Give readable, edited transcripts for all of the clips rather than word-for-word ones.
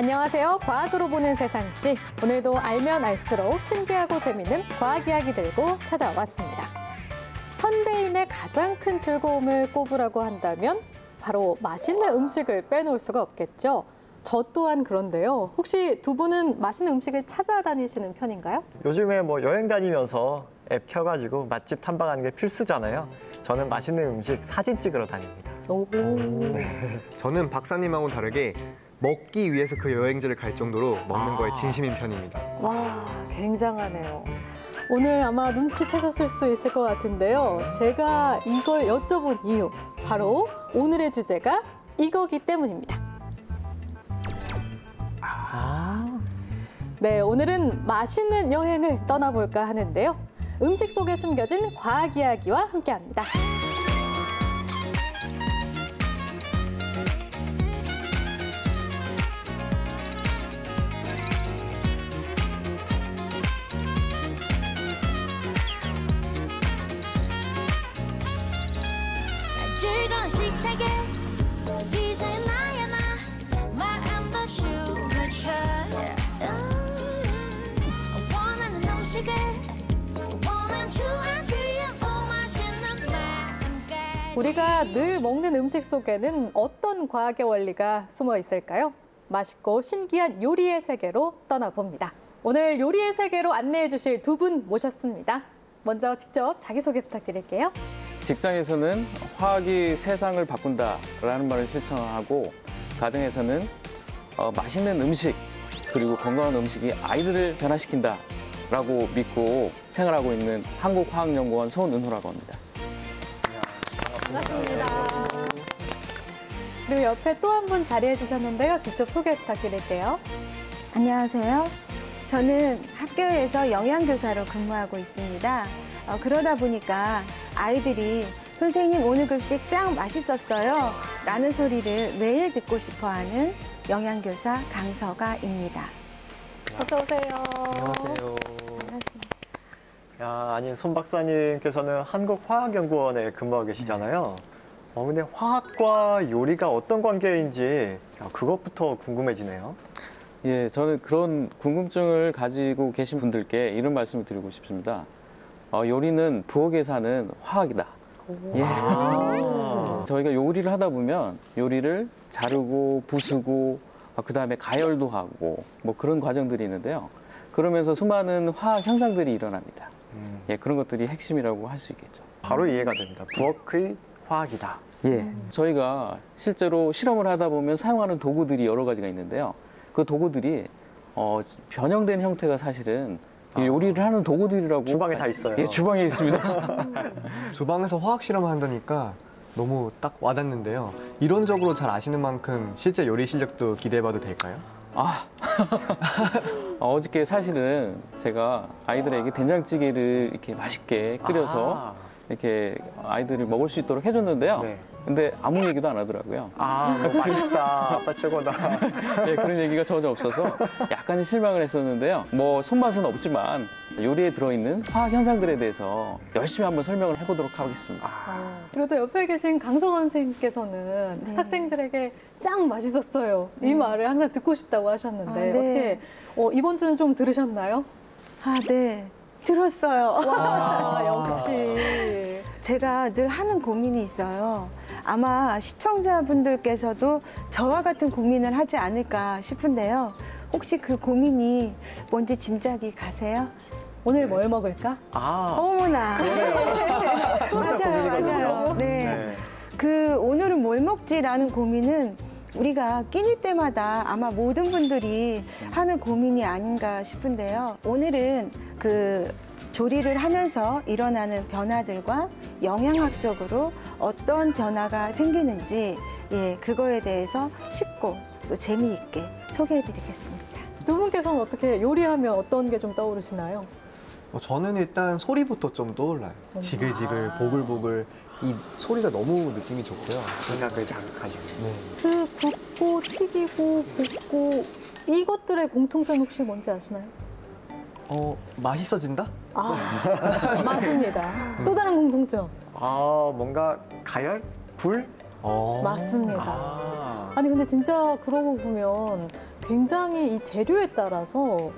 안녕하세요. 과학으로 보는 세상시. 오늘도 알면 알수록 신기하고 재밌는 과학 이야기 들고 찾아왔습니다. 현대인의 가장 큰 즐거움을 꼽으라고 한다면 바로 맛있는 음식을 빼놓을 수가 없겠죠. 저 또한 그런데요. 혹시 두 분은 맛있는 음식을 찾아다니시는 편인가요? 요즘에 여행 다니면서 앱 켜가지고 맛집 탐방하는 게 필수잖아요. 저는 맛있는 음식 사진 찍으러 다닙니다. 오. 저는 박사님하고는 다르게 먹기 위해서 그 여행지를 갈 정도로 먹는 거에 진심인 편입니다. 와, 굉장하네요. 오늘 아마 눈치채셨을 수 있을 것 같은데요. 제가 이걸 여쭤본 이유, 바로 오늘의 주제가 이거기 때문입니다. 네, 오늘은 맛있는 여행을 떠나볼까 하는데요. 음식 속에 숨겨진 과학 이야기와 함께합니다. 즐거운 식탁에 이제 나야 나 마음도 춤을 춰 원하는 음식을 원하지 않기에 맛있는 마음까지. 우리가 늘 먹는 음식 속에는 어떤 과학의 원리가 숨어 있을까요? 맛있고 신기한 요리의 세계로 떠나봅니다. 오늘 요리의 세계로 안내해 주실 두 분 모셨습니다. 먼저 직접 자기소개 부탁드릴게요. 직장에서는 화학이 세상을 바꾼다라는 말을 실천하고, 가정에서는 맛있는 음식 그리고 건강한 음식이 아이들을 변화시킨다라고 믿고 생활하고 있는 한국화학연구원 손은호라고 합니다. 반갑습니다. 그리고 옆에 또 한 분 자리해 주셨는데요. 직접 소개 부탁드릴게요. 안녕하세요. 저는 학교에서 영양교사로 근무하고 있습니다. 그러다 보니까 아이들이 선생님 오늘 급식 짱 맛있었어요 라는 소리를 매일 듣고 싶어하는 영양교사 강서가입니다. 어서 오세요. 안녕하세요. 반갑습니다. 아니, 손 박사님께서는 한국화학연구원에 근무하고 계시잖아요. 근데 화학과 요리가 어떤 관계인지 그것부터 궁금해지네요. 예, 저는 그런 궁금증을 가지고 계신 분들께 이런 말씀을 드리고 싶습니다. 요리는 부엌에 사는 화학이다. 예. 저희가 요리를 하다 보면 요리를 자르고 부수고 그다음에 가열도 하고 그런 과정들이 있는데요. 그러면서 수많은 화학 현상들이 일어납니다. 예, 그런 것들이 핵심이라고 할 수 있겠죠. 바로 이해가 됩니다. 부엌의 화학이다. 예. 저희가 실제로 실험을 하다 보면 사용하는 도구들이 여러 가지가 있는데요. 그 도구들이 변형된 형태가 사실은 요리를 하는 도구들이라고. 주방에 다 있어요. 예, 주방에 있습니다. 주방에서 화학 실험을 한다니까 너무 딱 와닿는데요. 이론적으로 잘 아시는 만큼 실제 요리 실력도 기대해봐도 될까요? 어저께 사실은 제가 아이들에게 된장찌개를 이렇게 맛있게 끓여서 이렇게 아이들이 먹을 수 있도록 해줬는데요. 네. 근데 아무 얘기도 안 하더라고요. 맛있다. 아빠 최고다. 예, 그런 얘기가 전혀 없어서 약간 실망을 했었는데요. 손맛은 없지만 요리에 들어있는 화학 현상들에 대해서 열심히 한번 설명을 해보도록 하겠습니다. 그리고 또 옆에 계신 강성원 선생님께서는 네. 학생들에게 짱 맛있었어요. 이 말을 항상 듣고 싶다고 하셨는데 네. 어떻게 이번 주는 좀 들으셨나요? 네. 들었어요. 와, 역시. 제가 늘 하는 고민이 있어요. 아마 시청자분들께서도 저와 같은 고민을 하지 않을까 싶은데요. 혹시 그 고민이 뭔지 짐작이 가세요? 오늘 뭘 먹을까? 어머나. 맞아요. 네. 오늘은 뭘 먹지라는 고민은 우리가 끼니 때마다 아마 모든 분들이 하는 고민이 아닌가 싶은데요. 오늘은 조리를 하면서 일어나는 변화들과 영양학적으로 어떤 변화가 생기는지 그거에 대해서 쉽고 또 재미있게 소개해드리겠습니다. 두 분께서는 어떻게 요리하면 어떤 게 좀 떠오르시나요? 저는 일단 소리부터 좀 떠올라요. 지글지글, 보글보글. 이 소리가 너무 느낌이 좋고요. 생각을 자극하시고. 네. 굽고 튀기고 볶고 이것들의 공통점 혹시 뭔지 아시나요? 맛있어진다? 맞습니다. 또 다른 공통점. 뭔가 가열? 불? 맞습니다. 아니 근데 진짜 그러고 보면 굉장히 이 재료에 따라서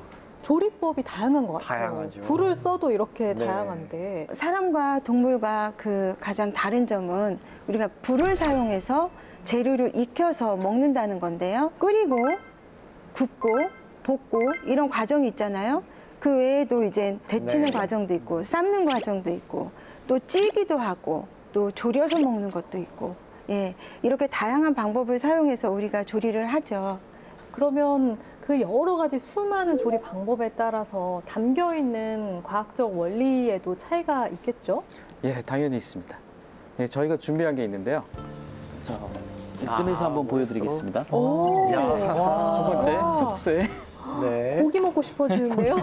조리법이 다양한 것 같아요. 다양하죠. 불을 써도 이렇게 네. 다양한데. 사람과 동물과 그 가장 다른 점은 우리가 불을 사용해서 재료를 익혀서 먹는다는 건데요. 끓이고 굽고 볶고 이런 과정이 있잖아요. 그 외에도 이제 데치는 네. 과정도 있고 삶는 과정도 있고 또 찌기도 하고 또 졸여서 먹는 것도 있고 예, 이렇게 다양한 방법을 사용해서 우리가 조리를 하죠. 그러면 그 여러 가지 수많은 조리 방법에 따라서 담겨 있는 과학적 원리에도 차이가 있겠죠? 예, 당연히 있습니다. 예, 저희가 준비한 게 있는데요. 저 꺼내서 한번 보여드리겠습니다. 오, 첫 번째 와. 석쇠. 네. 고기 먹고 싶어지는데요?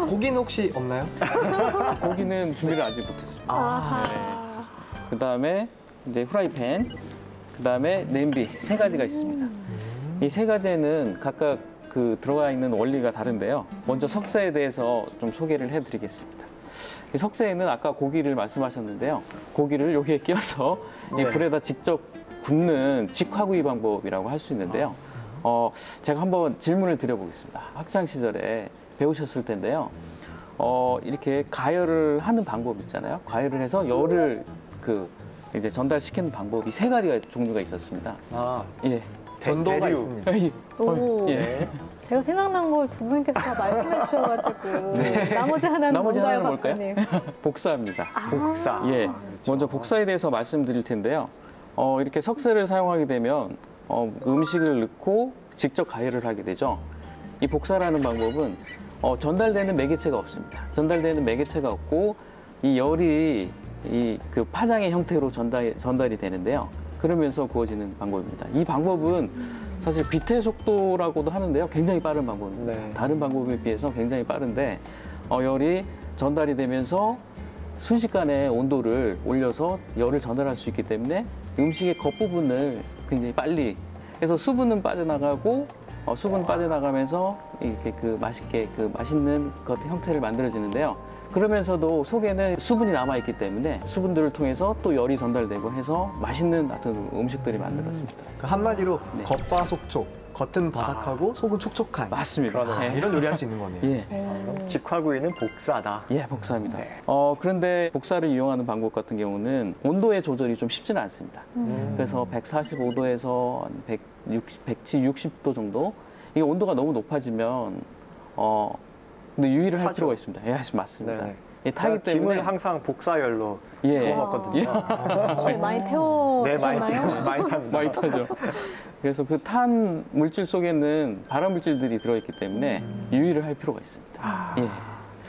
고기는 혹시 없나요? 고기는 준비를 아직 못했습니다. 아하. 그 다음에 이제 후라이팬, 그 다음에 냄비 세 가지가 있습니다. 이 세 가지에는 각각 그 들어가 있는 원리가 다른데요. 먼저 석쇠에 대해서 좀 소개를 해드리겠습니다. 이 석쇠에는 아까 고기를 말씀하셨는데요. 고기를 여기에 끼워서 이 네. 불에다 직접 굽는 직화구이 방법이라고 할 수 있는데요. 제가 한번 질문을 드려보겠습니다. 학창 시절에 배우셨을 텐데요. 이렇게 가열을 하는 방법 있잖아요. 가열을 해서 열을 이제 전달시키는 방법이 세 가지가 종류가 있었습니다. 아, 예. 전도가 대류. 있습니다. 오, 예. 제가 생각난 걸 두 분께서 다 말씀해 주셔가지고 나머지 하나는 나머지 뭔가요, 하나는 뭘까요? 박사님? 복사입니다. 복사. 예. 그렇죠. 먼저 복사에 대해서 말씀드릴 텐데요. 이렇게 석쇠를 사용하게 되면 음식을 넣고 직접 가열을 하게 되죠. 이 복사라는 방법은 전달되는 매개체가 없습니다. 전달되는 매개체가 없고 이 열이 그 파장의 형태로 전달이 되는데요. 그러면서 구워지는 방법입니다. 이 방법은 사실 빛의 속도라고도 하는데요. 굉장히 빠른 방법입니다. 네. 다른 방법에 비해서 굉장히 빠른데 열이 전달이 되면서 순식간에 온도를 올려서 열을 전달할 수 있기 때문에 음식의 겉부분을 굉장히 빨리 해서 수분은 빠져나가고 수분 빠져나가면서 이렇게 맛있게 맛있는 것 형태를 만들어지는데요. 그러면서도 속에는 수분이 남아있기 때문에 수분들을 통해서 또 열이 전달되고 해서 맛있는 하여튼 음식들이 만들어집니다. 그 한마디로 네. 겉바속촉, 겉은 바삭하고 속은 촉촉한 맞습니다. 그러네요. 이런 요리할 수 있는 거네요. 예. 직화구이는 복사다. 예, 복사입니다. 그런데 복사를 이용하는 방법 같은 경우는 온도의 조절이 좀 쉽지는 않습니다. 그래서 145도에서 160도 정도 이게 온도가 너무 높아지면 근데 유의를 할 타죠. 필요가 있습니다. 예, 맞습니다. 네. 예, 타기 때문에 김을 항상 복사열로 예. 구워먹거든요. 혹시 많이 태워 네, 많이 주셨나요? 많이 탑니다. 많이 타죠. 그래서 그 탄 물질 속에는 발암 물질들이 들어있기 때문에 유의를 할 필요가 있습니다. 예.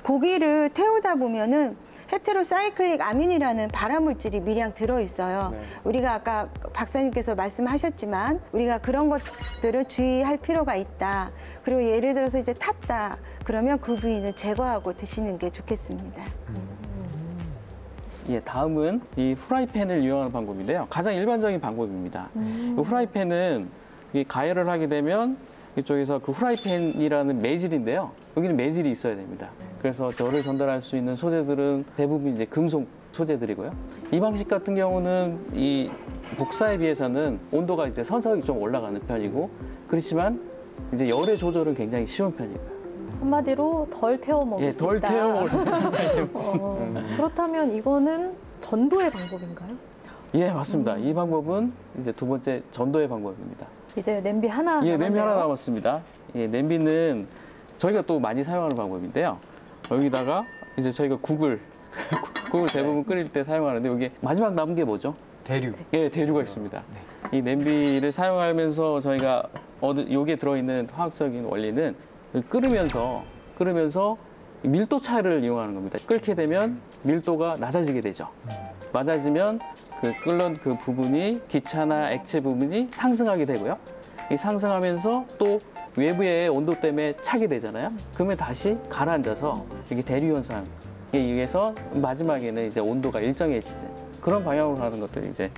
고기를 태우다 보면은 헤테로사이클릭 아민이라는 발암물질이 미량 들어있어요. 네. 우리가 아까 박사님께서 말씀하셨지만 우리가 그런 것들을 주의할 필요가 있다. 그리고 예를 들어서 이제 탔다. 그러면 그 부위는 제거하고 드시는 게 좋겠습니다. 예, 다음은 이 후라이팬을 이용하는 방법인데요. 가장 일반적인 방법입니다. 이 후라이팬은 이 가열을 하게 되면 이쪽에서 그 후라이팬이라는 매질인데요. 여기는 매질이 있어야 됩니다. 그래서 열을 전달할 수 있는 소재들은 대부분 이제 금속 소재들이고요. 이 방식 같은 경우는 이 복사에 비해서는 온도가 이제 서서히 좀 올라가는 편이고 그렇지만 이제 열의 조절은 굉장히 쉬운 편이고요. 한마디로 덜 태워 먹을 예, 수 덜 있다. 태워 먹을 수 있다. 그렇다면 이거는 전도의 방법인가요? 예, 맞습니다. 이 방법은 이제 두 번째 전도의 방법입니다. 이제 냄비 하나 예, 냄비 하나 남았네요. 남았습니다. 예, 냄비는 저희가 또 많이 사용하는 방법인데요. 여기다가 이제 저희가 국을 대부분 끓일 때 사용하는데 여기 마지막 남은 게 뭐죠? 대류. 예, 대류가 있습니다. 이 냄비를 사용하면서 저희가 여기에 들어있는 화학적인 원리는 끓으면서 밀도 차를 이용하는 겁니다. 끓게 되면 밀도가 낮아지게 되죠. 낮아지면 끓는 그 부분이 기차나 액체 부분이 상승하게 되고요. 이 상승하면서 또 외부의 온도 때문에 차게 되잖아요. 그러면 다시 가라앉아서 이게 대류 현상에 의해서 마지막에는 이제 온도가 일정해지는 그런 방향으로 가는 것들이 이제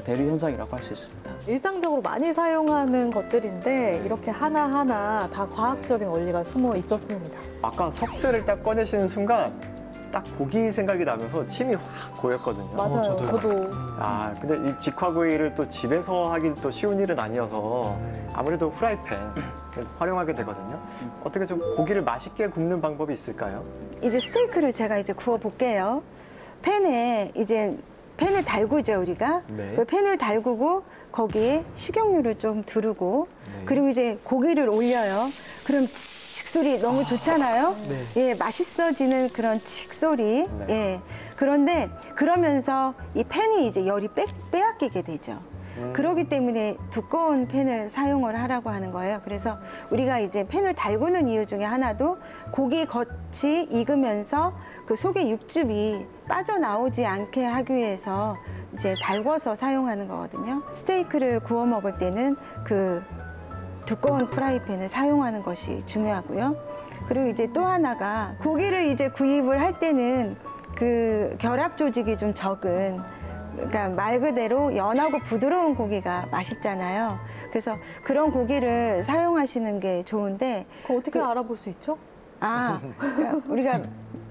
대류 현상이라고 할 수 있습니다. 일상적으로 많이 사용하는 것들인데 이렇게 하나하나 다 과학적인 원리가 숨어 있었습니다. 아까 석쇠를 딱 꺼내시는 순간 딱 고기 생각이 나면서 침이 확 고였거든요. 맞아요. 저도요. 저도 아, 근데 이 직화구이를 또 집에서 하긴 또 쉬운 일은 아니어서 아무래도 프라이팬 활용하게 되거든요. 어떻게 좀 고기를 맛있게 굽는 방법이 있을까요? 이제 스테이크를 제가 이제 구워 볼게요. 팬에 이제 팬을 달구죠, 우리가. 네. 그 팬을 달구고 거기에 식용유를 좀 두르고 네. 그리고 이제 고기를 올려요. 그럼 칙 소리 너무 좋잖아요. 네. 예, 맛있어지는 그런 칙 소리. 네. 예. 그런데 그러면서 이 팬이 이제 열이 빼앗기게 되죠. 그렇기 때문에 두꺼운 팬을 사용을 하라고 하는 거예요. 그래서 우리가 이제 팬을 달구는 이유 중에 하나도 고기 겉이 익으면서 그 속의 육즙이 빠져나오지 않게 하기 위해서 이제 달궈서 사용하는 거거든요. 스테이크를 구워 먹을 때는 그 두꺼운 프라이팬을 사용하는 것이 중요하고요. 그리고 이제 또 하나가 고기를 이제 구입을 할 때는 그 결합 조직이 좀 적은, 그러니까 말 그대로 연하고 부드러운 고기가 맛있잖아요. 그래서 그런 고기를 사용하시는 게 좋은데, 그거 어떻게 알아볼 수 있죠? 그러니까 우리가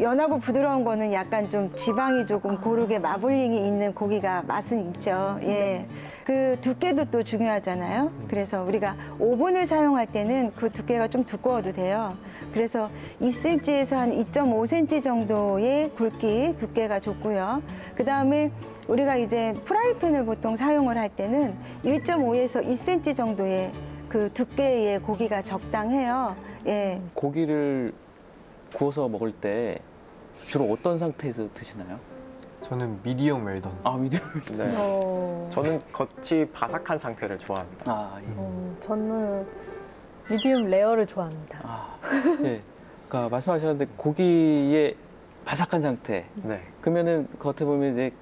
연하고 부드러운 거는 약간 좀 지방이 조금 고르게 마블링이 있는 고기가 맛은 있죠. 예. 그 두께도 또 중요하잖아요. 그래서 우리가 오븐을 사용할 때는 그 두께가 좀 두꺼워도 돼요. 그래서 2cm에서 한 2.5cm 정도의 굵기 두께가 좋고요. 그 다음에 우리가 이제 프라이팬을 보통 사용을 할 때는 1.5에서 2cm 정도의 그 두께의 고기가 적당해요. 예. 고기를 구워서 먹을 때 주로 어떤 상태에서 드시나요? 저는 미디엄 웰던. 아, 미디엄. 네. 저는 겉이 바삭한 상태를 좋아합니다. 아, 예. 저는 미디움 레어를 좋아합니다. 아, 예. 그러니까 말씀하셨는데 고기의 바삭한 상태. 네, 그러면은 겉에 보면 이제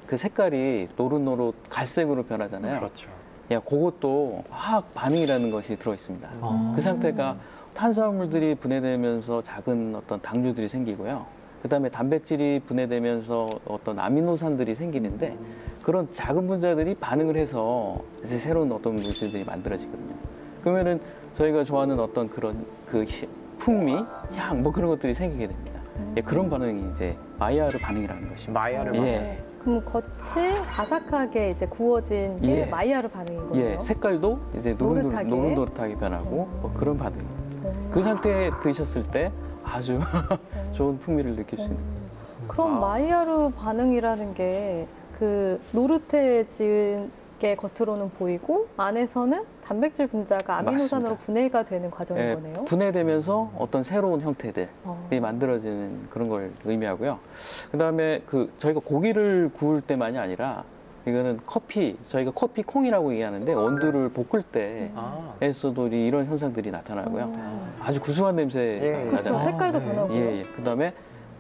그 색깔이 노릇노릇 갈색으로 변하잖아요. 그렇죠. 야, 그것도 화학 반응이라는 것이 들어 있습니다. 아. 그 상태가 탄수화물들이 분해되면서 작은 어떤 당류들이 생기고요. 그다음에 단백질이 분해되면서 어떤 아미노산들이 생기는데 그런 작은 분자들이 반응을 해서 이제 새로운 어떤 물질들이 만들어지거든요. 그러면은 저희가 좋아하는 어떤 그런 그 풍미, 향, 뭐 그런 것들이 생기게 됩니다. 예, 그런 반응이 이제 마이야르 반응이라는 것입니다. 마이야르 예, 그럼 겉이 바삭하게 이제 구워진 게 예. 마이야르 반응인 거예요? 예, 색깔도 이제 노릇하게? 노릇노릇하게 변하고 뭐 그런 반응. 그 상태에 드셨을 때 아주 좋은 풍미를 느낄 수 있는. 그럼 마이야르 반응이라는 게 그 노릇해진 게 겉으로는 보이고 안에서는 단백질 분자가 아미노산으로 맞습니다. 분해가 되는 과정인 예, 거네요? 분해되면서 어떤 새로운 형태들이 어. 만들어지는 그런 걸 의미하고요. 그다음에 그 저희가 고기를 구울 때만이 아니라 이거는 저희가 커피 콩이라고 얘기하는데 원두를 볶을 아, 때에서도 이런 현상들이 나타나고요. 아주 구수한 냄새가 예, 그렇죠. 나잖아요. 색깔도 네. 변하고요. 예, 예. 그다음에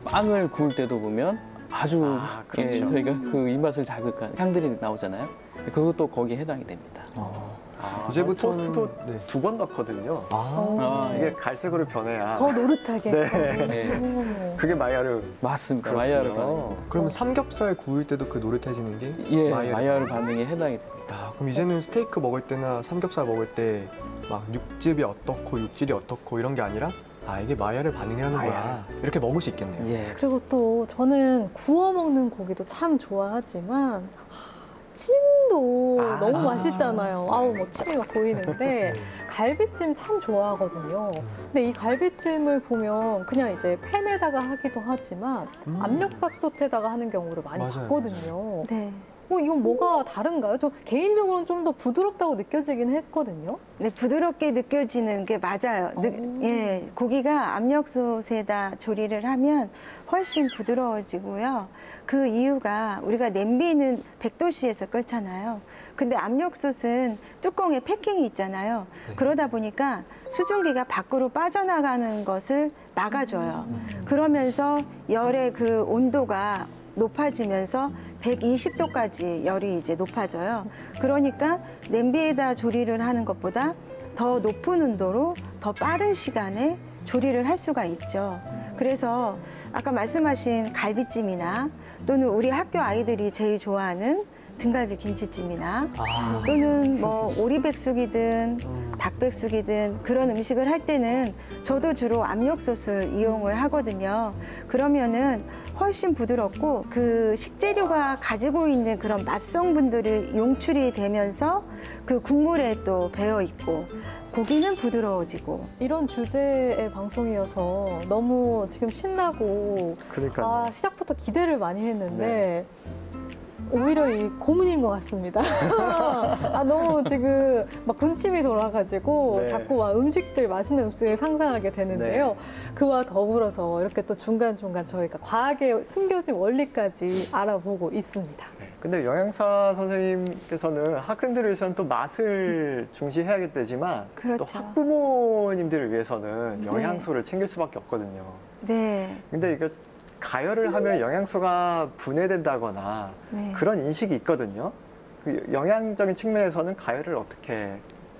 빵을 구울 때도 보면 아주 아, 그렇죠. 예, 저희가 그 입맛을 자극한 향들이 나오잖아요. 그것도 거기에 해당이 됩니다. 아, 이제부터는 토스트도 네. 2번 넣거든요. 아, 아, 이게 갈색으로 변해야. 더 노릇하게. 네. 예, 오. 그게 마이야르. 맞습니다. 그렇군요. 마이야르 반응. 그러면 삼겹살 구울 때도 그 노릇해지는 게 예, 마이야르. 마이야르 반응이 해당이 됩니다. 아, 그럼 이제는 스테이크 먹을 때나 삼겹살 먹을 때 막 육즙이 어떻고 육질이 어떻고 이런 게 아니라 아, 이게 마이야르 반응이라는 거야. 이렇게 먹을 수 있겠네요. 예, 그리고 또 저는 구워 먹는 고기도 참 좋아하지만 찜도 아. 너무 맛있잖아요. 아우 뭐 침이 막 고이는데 네. 갈비찜 참 좋아하거든요. 근데 이 갈비찜을 보면 그냥 이제 팬에다가 하기도 하지만 압력밥솥에다가 하는 경우를 많이 맞아요. 봤거든요. 네. 이건 뭐가 다른가요? 저 개인적으로는 좀 더 부드럽다고 느껴지긴 했거든요. 네, 부드럽게 느껴지는 게 맞아요. 예, 고기가 압력솥에다 조리를 하면 훨씬 부드러워지고요. 그 이유가 우리가 냄비는 100도씨에서 끓잖아요. 근데 압력솥은 뚜껑에 패킹이 있잖아요. 그러다 보니까 수증기가 밖으로 빠져나가는 것을 막아줘요. 그러면서 열의 그 온도가 높아지면서 120도까지 열이 이제 높아져요. 그러니까 냄비에다 조리를 하는 것보다 더 높은 온도로 더 빠른 시간에 조리를 할 수가 있죠. 그래서 아까 말씀하신 갈비찜이나 또는 우리 학교 아이들이 제일 좋아하는 등갈비 김치찜이나 또는 뭐 오리백숙이든 닭백숙이든 그런 음식을 할 때는 저도 주로 압력솥을 이용을 하거든요. 그러면은 훨씬 부드럽고 그 식재료가 가지고 있는 그런 맛성분들이 용출이 되면서 그 국물에 또 배어 있고 고기는 부드러워지고. 이런 주제의 방송이어서 너무 지금 신나고 그러니까요. 아, 시작부터 기대를 많이 했는데 오히려 이 고문인 것 같습니다. 아, 너무 지금 막 군침이 돌아가지고 네. 자꾸 막 음식들, 맛있는 음식을 상상하게 되는데요. 그와 더불어서 이렇게 또 중간중간 저희가 과학의 숨겨진 원리까지 알아보고 있습니다. 네. 근데 영양사 선생님께서는 학생들을 위해서는 또 맛을 중시해야겠다지만 그렇죠. 또 학부모님들을 위해서는 영양소를 챙길 수밖에 없거든요. 네. 근데 이거 가열을 하면 영양소가 분해된다거나 네. 그런 인식이 있거든요. 그 영양적인 측면에서는 가열을 어떻게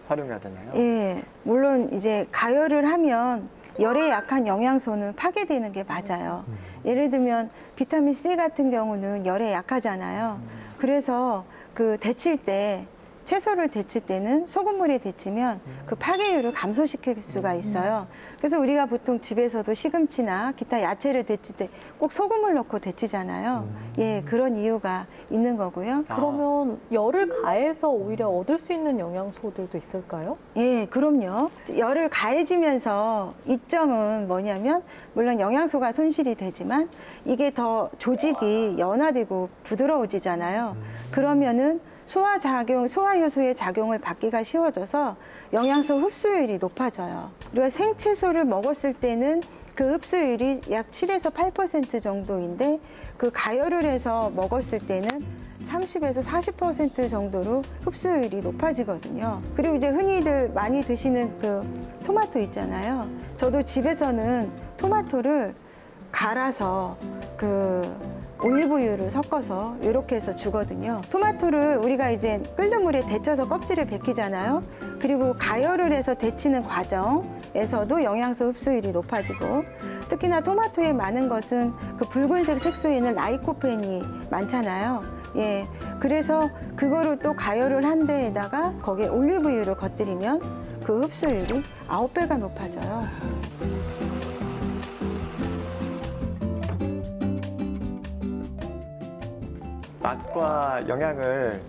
활용해야 되나요? 예, 물론 이제 가열을 하면 열에 약한 영양소는 파괴되는 게 맞아요. 예를 들면 비타민 C 같은 경우는 열에 약하잖아요. 그래서 그 데칠 때 채소를 데칠 때는 소금물에 데치면 그 파괴율을 감소시킬 수가 있어요. 그래서 우리가 보통 집에서도 시금치나 기타 야채를 데칠 때 꼭 소금을 넣고 데치잖아요. 예, 그런 이유가 있는 거고요. 그러면 열을 가해서 오히려 얻을 수 있는 영양소들도 있을까요? 예, 그럼요. 열을 가해지면서 이점은 뭐냐면 물론 영양소가 손실이 되지만 이게 더 조직이 연화되고 부드러워지잖아요. 그러면은 소화 효소의 작용을 받기가 쉬워져서 영양소 흡수율이 높아져요. 우리가 생채소를 먹었을 때는 그 흡수율이 약 7에서 8% 정도인데 그 가열을 해서 먹었을 때는 30에서 40% 정도로 흡수율이 높아지거든요. 그리고 이제 흔히들 많이 드시는 그 토마토 있잖아요. 저도 집에서는 토마토를 갈아서 그 올리브유를 섞어서 이렇게 해서 주거든요. 토마토를 우리가 이제 끓는 물에 데쳐서 껍질을 벗기잖아요. 그리고 가열을 해서 데치는 과정에서도 영양소 흡수율이 높아지고 특히나 토마토에 많은 것은 그 붉은색 색소에는 라이코펜이 많잖아요. 예, 그래서 그거를 또 가열을 한 데에다가 거기에 올리브유를 곁들이면 그 흡수율이 9배가 높아져요. 맛과 영양을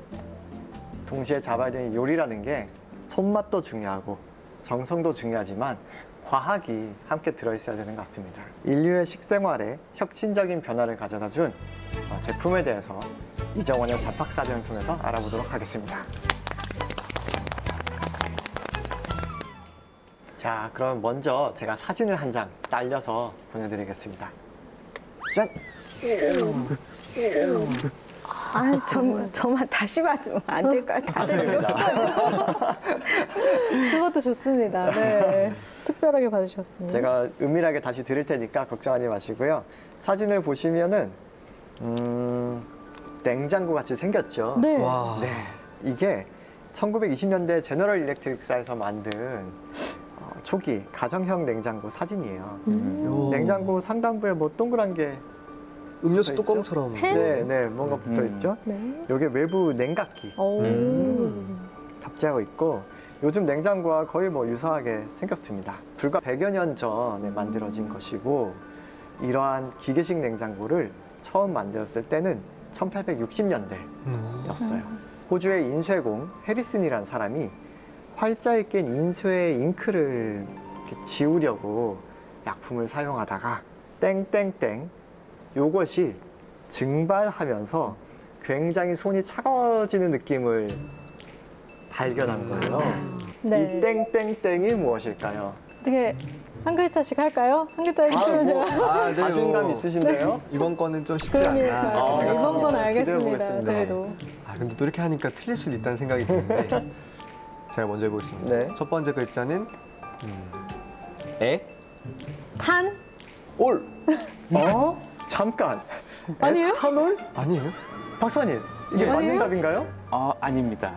동시에 잡아야 되는 요리라는 게 손맛도 중요하고 정성도 중요하지만 과학이 함께 들어있어야 되는 것 같습니다. 인류의 식생활에 혁신적인 변화를 가져다 준 제품에 대해서 이정원의 잡학사전을 통해서 알아보도록 하겠습니다. 자, 그럼 먼저 제가 사진을 한 장 딸려서 보내드리겠습니다. 짠! 아, 저만 다시 받으면 안 될까요? 다들 이렇게. 그것도 좋습니다. 네. 특별하게 봐주셨습니다. 제가 은밀하게 다시 드릴 테니까 걱정하지 마시고요. 사진을 보시면은 냉장고 같이 생겼죠. 네. 와. 네, 이게 1920년대 제너럴 일렉트릭사에서 만든 초기 가정형 냉장고 사진이에요. 요. 냉장고 상단부에 뭐 동그란 게 음료수 있죠? 뚜껑처럼. 네, 뭔가 붙어 있죠. 네. 이게 외부 냉각기 오. 탑재하고 있고 요즘 냉장고와 거의 뭐 유사하게 생겼습니다. 불과 100여 년 전에 만들어진 것이고 이러한 기계식 냉장고를 처음 만들었을 때는 1860년대였어요. 호주의 인쇄공 해리슨이라는 사람이 활자에 낀 인쇄 잉크를 이렇게 지우려고 약품을 사용하다가 땡땡땡 요것이 증발하면서 굉장히 손이 차가워지는 느낌을 발견한 거예요. 네. 이 땡땡땡이 무엇일까요? 어떻게 한 글자씩 할까요? 한 글자 해주시면 제가. 아, 네, 자신감 있으신데요? 이번 거는 좀 쉽지 그러니까 않나. 생각합니다. 이번 건 알겠습니다. 기대해보겠습니다. 저희도. 아, 근데 또 이렇게 하니까 틀릴 수도 있다는 생각이 드는데 제가 먼저 해보겠습니다. 네. 첫 번째 글자는 에? 탄? 올! 잠깐. 아니에요? 에탄올? 아니에요? 박사님, 이게 네. 맞는 아니에요? 답인가요? 아닙니다.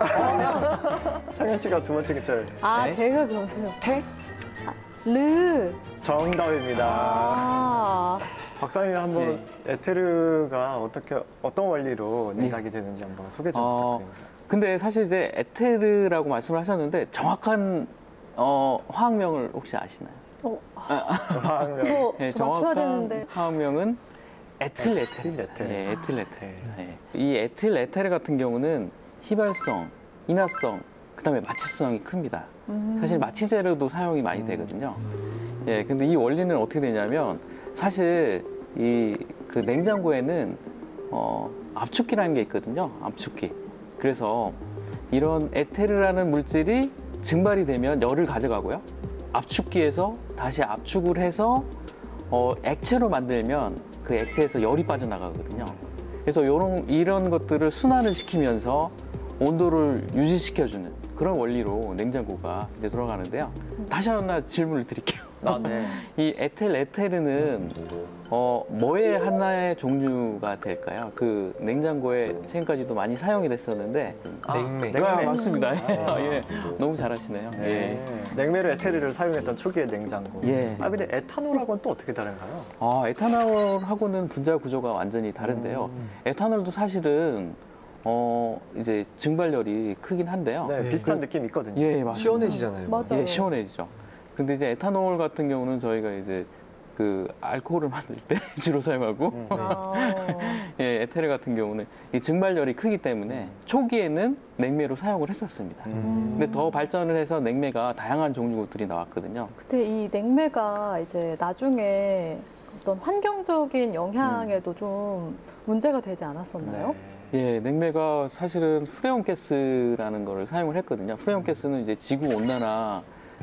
상현 씨가 두 번째 글자를. 아, 네. 제가 그럼 틀렸. 태? 르. 정답입니다. 아. 박사님 한번 네. 에테르가 어떤 원리로 냉각이 되는지 한번 소개 좀 부탁드립니다. 근데 사실 이제 에테르라고 말씀을 하셨는데 정확한 화학명을 혹시 아시나요? 화학명. 저 맞춰야 되는데. 화학명은 에틸에테르. 에틸에테르. 예, 에틸에테르. 예. 이 에틸에테르 같은 경우는 휘발성, 인화성, 그다음에 마취성이 큽니다. 사실 마취제로도 사용이 많이 되거든요. 예, 근데 이 원리는 어떻게 되냐면 사실 그 냉장고에는 압축기라는 게 있거든요. 압축기. 그래서 이런 에테르라는 물질이 증발이 되면 열을 가져가고요. 압축기에서 다시 압축을 해서 액체로 만들면 그 액체에서 열이 빠져나가거든요. 그래서 이런 것들을 순환을 시키면서 온도를 유지시켜주는 그런 원리로 냉장고가 이제 돌아가는데요. 다시 하나 질문을 드릴게요. 네. 이 에틸에테르는 뭐의 하나의 종류가 될까요? 그 냉장고에 지금까지도 많이 사용이 됐었는데 냉매. 냉매. 맞습니다. 예, 너무 잘하시네요. 예. 네. 냉매로 에테르를 사용했던 초기의 냉장고. 예. 근데 에탄올하고는 또 어떻게 다른가요? 에탄올하고는 분자 구조가 완전히 다른데요. 에탄올도 사실은 이제 증발열이 크긴 한데요. 네, 네. 비슷한 느낌이 있거든요. 예, 맞습니다. 시원해지잖아요. 맞아요. 예, 시원해지죠. 근데 이제 에탄올 같은 경우는 저희가 이제 그 알코올을 만들 때 주로 사용하고 예, 에테르 같은 경우는 이 증발열이 크기 때문에 초기에는 냉매로 사용을 했었습니다. 근데 더 발전을 해서 냉매가 다양한 종류들이 나왔거든요. 근데 이 냉매가 이제 나중에 어떤 환경적인 영향에도 좀 문제가 되지 않았었나요? 예, 냉매가 사실은 프레온 가스라는 거를 사용을 했거든요. 프레온 가스는 이제 지구 온난화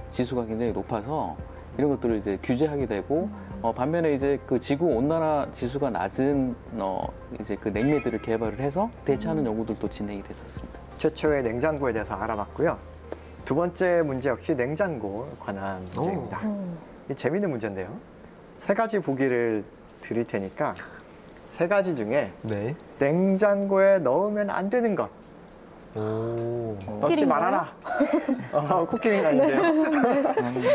지수가 굉장히 높아서 이런 것들을 이제 규제하게 되고 반면에 이제 그 지구 온난화 지수가 낮은 이제 그 냉매들을 개발을 해서 대체하는 연구들도 진행이 됐었습니다. 최초의 냉장고에 대해서 알아봤고요. 두 번째 문제 역시 냉장고에 관한 문제입니다. 이 재미있는 문제인데요. 세 가지 보기를 드릴 테니까 세 가지 중에 네. 냉장고에 넣으면 안 되는 것. 넣지 코끼리인가요? 말아라. 코끼리는 아닌데요.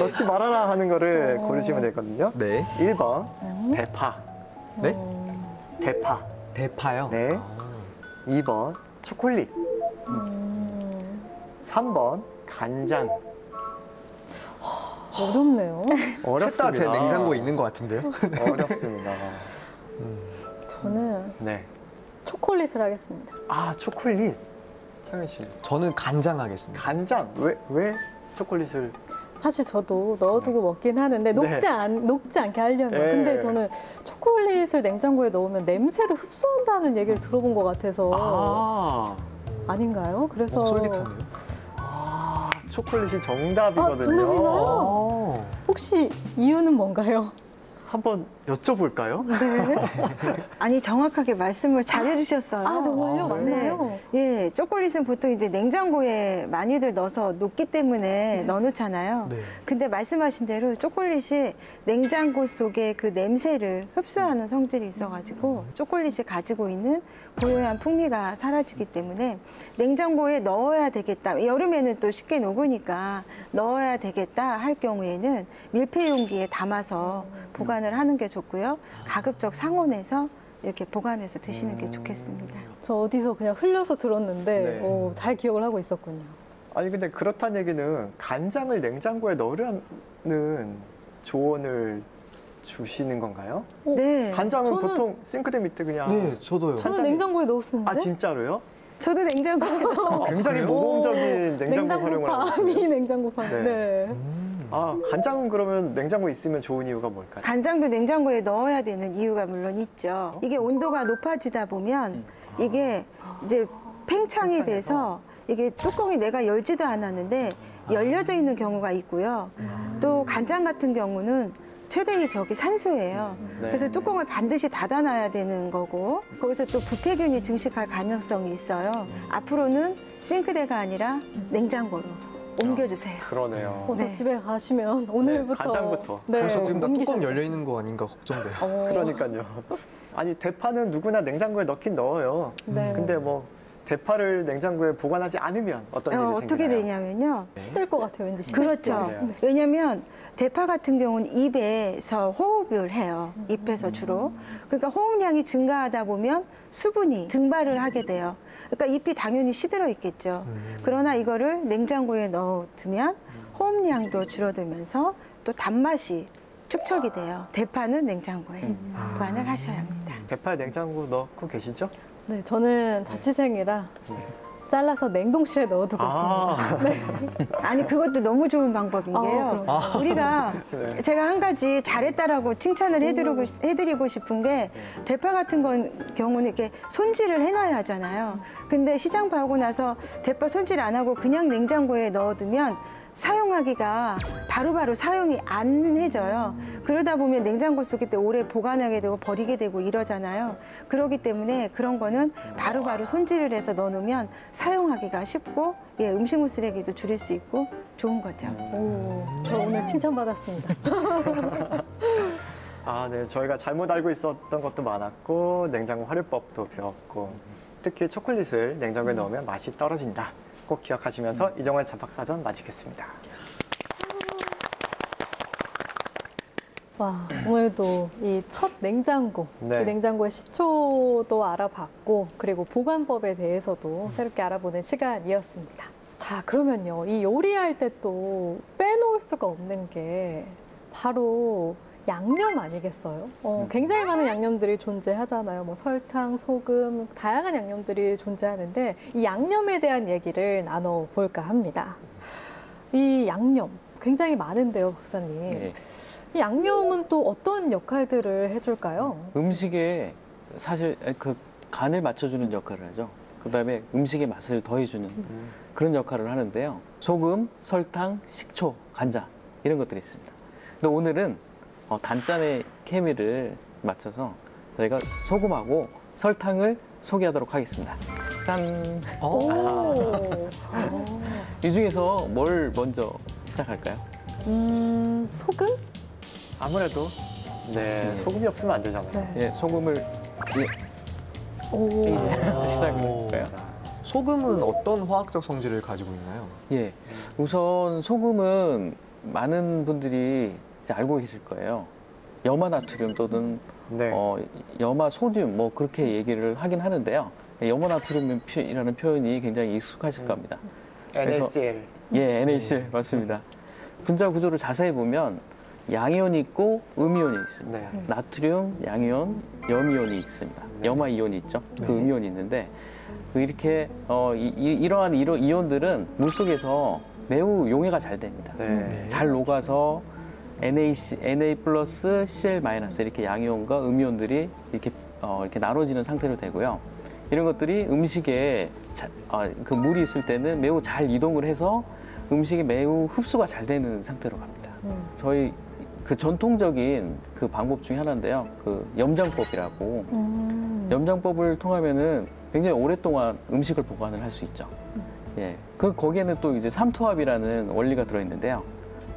넣지 말아라 하는 거를 고르시면 되거든요. 네. 1번 대파. 네? 대파. 대파요? 네. 2번 초콜릿. 3번 간장. 어렵네요. 어렵습니다. 셋다 제 냉장고에 있는 것 같은데요? 어렵습니다. 저는 네. 초콜릿을 하겠습니다. 초콜릿. 창현 씨. 저는 간장 하겠습니다. 간장. 왜 초콜릿을? 사실 저도 넣어두고 먹긴 하는데 녹지 않게 하려면. 네. 근데 저는 초콜릿을 냉장고에 넣으면 냄새를 흡수한다는 얘기를 들어본 것 같아서 아닌가요? 그래서 솔깃하네요. 초콜릿이 정답이거든요. 정답인가요? 혹시 이유는 뭔가요? 한번 여쭤볼까요? 아니 정확하게 말씀을 잘 해주셨어요. 정말요? 맞나요? 예, 초콜릿은 보통 이제 냉장고에 많이들 넣어서 녹기 때문에 넣어놓잖아요. 네. 근데 말씀하신 대로 초콜릿이 냉장고 속에 그 냄새를 흡수하는 성질이 있어가지고 초콜릿이 가지고 있는 고요한 풍미가 사라지기 때문에 냉장고에 넣어야 되겠다. 여름에는 또 쉽게 녹으니까 넣어야 되겠다 할 경우에는 밀폐 용기에 담아서 보관을 하는 게 좋고요. 가급적 상온에서 이렇게 보관해서 드시는 게 좋겠습니다. 저 어디서 그냥 흘려서 들었는데 네. 잘 기억을 하고 있었군요. 아니 근데 그렇다는 얘기는 간장을 냉장고에 넣으라는 조언을 주시는 건가요? 네, 간장은 저는- 보통 싱크대 밑에 그냥 네, 저도요. 저는 냉장고에 넣었는데 진짜로요? 저도 냉장고에 굉장히 그래요? 모범적인 냉장고 활용을 하고 있어요. 냉장고팜이 냉장고팜. 네. 네. 간장은 그러면 냉장고에 있으면 좋은 이유가 뭘까요? 간장도 냉장고에 넣어야 되는 이유가 물론 있죠. 이게 온도가 높아지다 보면 이게 이제 팽창이 돼서 이게 뚜껑이 내가 열지도 않았는데 열려져 있는 경우가 있고요. 또 간장 같은 경우는 최대의 적이 산소예요. 네. 그래서 뚜껑을 반드시 닫아놔야 되는 거고 거기서 또 부패균이 증식할 가능성이 있어요. 앞으로는 싱크대가 아니라 냉장고로 옮겨주세요. 그러네요. 어서 네. 집에 가시면 오늘부터 간장부터. 벌써 지금 다 뚜껑 옮기셔야 열려 있는 거 아닌가 걱정돼요. 그러니까요. 아니 대파는 누구나 냉장고에 넣긴 넣어요. 네. 근데 뭐 대파를 냉장고에 보관하지 않으면 어떤 일이 어떻게 생기나요? 되냐면요. 시들 것 같아요. 왠지 시들 그렇죠. 맞아요. 왜냐하면 대파 같은 경우는 입에서 호흡을 해요. 입에서 주로. 그러니까 호흡량이 증가하다 보면 수분이 증발을 하게 돼요. 그러니까 잎이 당연히 시들어 있겠죠. 그러나 이거를 냉장고에 넣어두면 호흡량도 줄어들면서 또 단맛이 축적이 돼요. 대파는 냉장고에 보관을 하셔야 합니다. 대파 냉장고 넣고 계시죠? 네, 저는 자취생이라 잘라서 냉동실에 넣어두고 있습니다. 아니 그것도 너무 좋은 방법인 게요. 우리가 네. 제가 한 가지 잘했다라고 칭찬을 해드리고 싶은 게 대파 같은 경우는 이렇게 손질을 해놔야 하잖아요. 근데 시장 봐오고 나서 대파 손질 안 하고 그냥 냉장고에 넣어두면 사용하기가 바로바로 사용이 안 해져요. 그러다 보면 냉장고 속에 때 오래 보관하게 되고 버리게 되고 이러잖아요. 그렇기 때문에 그런 거는 바로바로 손질을 해서 넣어놓으면 사용하기가 쉽고 음식물 쓰레기도 줄일 수 있고 좋은 거죠. 오, 저 오늘 칭찬받았습니다. 아, 네. 저희가 잘못 알고 있었던 것도 많았고 냉장고 활용법도 배웠고 특히 초콜릿을 냉장고에 넣으면 맛이 떨어진다. 꼭 기억하시면서 이정원의 잡학사전 마치겠습니다. 와, 오늘도 이 첫 냉장고, 네. 이 냉장고의 시초도 알아봤고, 그리고 보관법에 대해서도 새롭게 알아보는 시간이었습니다. 자, 그러면요. 이 요리할 때 또 빼놓을 수가 없는 게 바로 양념 아니겠어요? 굉장히 많은 양념들이 존재하잖아요. 뭐 설탕, 소금, 다양한 양념들이 존재하는데 이 양념에 대한 얘기를 나눠볼까 합니다. 이 양념 굉장히 많은데요, 박사님. 네. 이 양념은 또 어떤 역할들을 해줄까요? 음식에 사실 그 간을 맞춰주는 역할을 하죠. 그다음에 음식의 맛을 더해주는 그런 역할을 하는데요. 소금, 설탕, 식초, 간장 이런 것들이 있습니다. 근데 오늘은 단짠의 케미를 맞춰서 저희가 소금하고 설탕을 소개하도록 하겠습니다. 짠! 이 중에서 뭘 먼저 시작할까요? 소금? 아무래도 네, 소금이 없으면 안 되잖아요. 네. 예, 소금을 오. 시작을 했어요. 소금은 어떤 화학적 성질을 가지고 있나요? 예, 우선 소금은 많은 분들이 이제 알고 계실 거예요. 염화나트륨 또는 네. 염화소듐 뭐 그렇게 얘기를 하긴 하는데요. 염화나트륨이라는 표현이 굉장히 익숙하실 겁니다. NaCl. 예, NaCl 맞습니다. 분자 구조를 자세히 보면 양이온이 있고 음이온이 있습니다. 네. 나트륨, 양이온, 염이온이 있습니다. 염화이온이 있죠. 그 음이온이 있는데 이렇게 이러한 이온들은 물 속에서 매우 용해가 잘 됩니다. 네. 잘 녹아서 Na 플러스 Cl 마이너스 이렇게 양이온과 음이온들이 이렇게 나눠지는 상태로 되고요. 이런 것들이 음식에 그 물이 있을 때는 매우 잘 이동을 해서 음식이 매우 흡수가 잘 되는 상태로 갑니다. 저희 그 전통적인 그 방법 중에 하나인데요. 그 염장법이라고 염장법을 통하면은 굉장히 오랫동안 음식을 보관을 할 수 있죠. 예, 거기에는 또 이제 삼투압이라는 원리가 들어있는데요.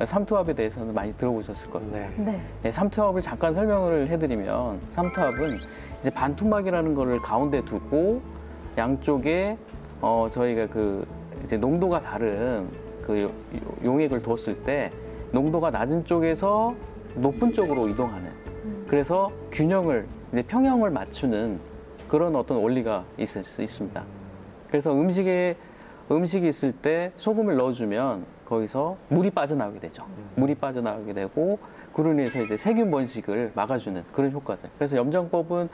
삼투압에 대해서는 많이 들어보셨을 거예요. 네. 네. 네, 삼투압을 잠깐 설명을 해드리면 삼투압은 이제 반투막이라는 거를 가운데 두고 양쪽에 저희가 그 이제 농도가 다른 그 용액을 뒀을 때 농도가 낮은 쪽에서 높은 쪽으로 이동하는 그래서 균형을 이제 평형을 맞추는 그런 어떤 원리가 있을 수 있습니다. 그래서 음식이 있을 때 소금을 넣어주면 거기서 물이 빠져나오게 되죠. 물이 빠져나오게 되고 그로 인해서 이제 세균 번식을 막아주는 그런 효과들. 그래서 염장법은